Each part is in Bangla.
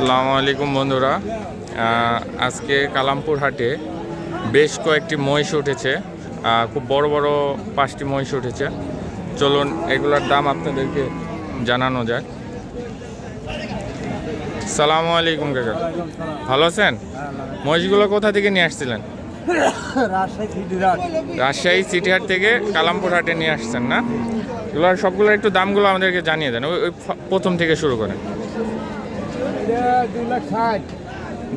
আসসালামু আলাইকুম বন্ধুরা। আজকে কালামপুর হাটে বেশ কয়েকটি মহিষ উঠেছে। খুব বড় বড় 5টি মহিষ উঠেছে। চলুন এগুলোর দাম আপনাদেরকে জানানো যাক। আসসালামু আলাইকুম কাকা, ভালো আছেন? মহিষগুলো কোথা থেকে নিয়ে আসছিলেন? রাজশাহী সিটিহাট থেকে কালামপুর হাটে নিয়ে আসছেন না? এগুলোর সবগুলোর একটু দামগুলো আমাদেরকে জানিয়ে দেন, ওই প্রথম থেকে শুরু করেন।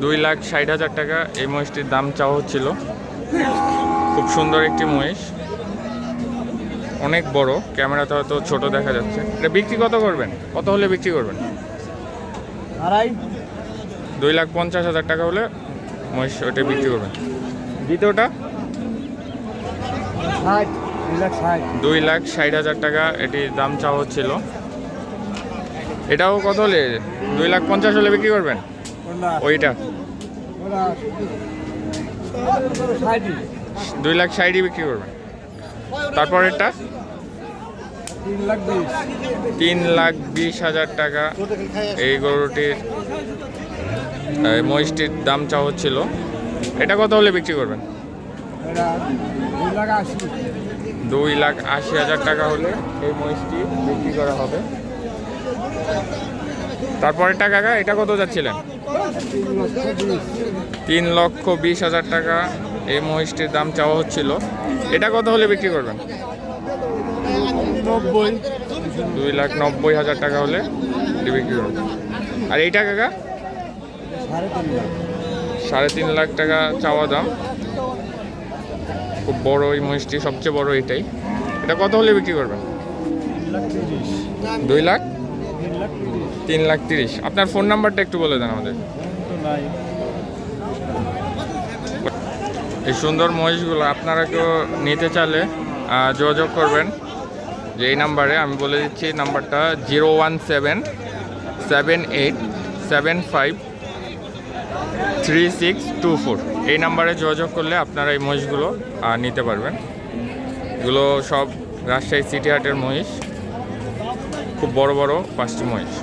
2,60,000 টাকা এই মহিষটির দাম চাওয়া হচ্ছিল। খুব সুন্দর একটি মহিষ, অনেক বড়, ক্যামেরাতে হয়তো ছোট দেখা যাচ্ছে। এটা বিক্রি কত করবেন? কত হলে বিক্রি করবেন? 2,50,000 টাকা হলে মহিষ ওটা বিক্রি করবেন। দ্বিতীয়টা 2,60,000 টাকা এটির দাম চাওয়া হচ্ছিল। এটাও কত হলে? 2,50,000 হলে বিক্রি করবেন? ওইটা 2,60,000 বিক্রি করবেন। তারপর এটা 3,20,000 টাকা এই গরুটির মহিষটির দাম চাওয়া হচ্ছিল। এটা কত হলে বিক্রি করবেন? 2,80,000 টাকা হলে এই মহিষটি বিক্রি করা হবে। তারপরে কাকা এটা কত যাচ্ছিলেন? 3,20,000 টাকা এই মহিষটির দাম চাওয়া হচ্ছিল। এটা কত হলে বিক্রি করবেন? 2,90,000 টাকা হলে বিক্রি করবেন। আর এইটা কাকা 3.5 টাকা চাওয়া দাম। খুব বড় এই মহিষটি, সবচেয়ে বড় এটাই। এটা কত হলে বিক্রি করবেন? 3,30,000। আপনার ফোন নাম্বারটা একটু বলে দেন আমাদের। এই সুন্দর মহিষগুলো আপনারা কেউ নিতে চাইলে যোগাযোগ করবেন যে এই নাম্বারে। আমি বলে দিচ্ছি নাম্বারটা 01778753624। এই নাম্বারে যোগাযোগ করলে আপনারা এই মহিষগুলো নিতে পারবেন। এগুলো সব রাজশাহী সিটি হাটের মহিষ, খুব বড় বড় 5টি মহিষ।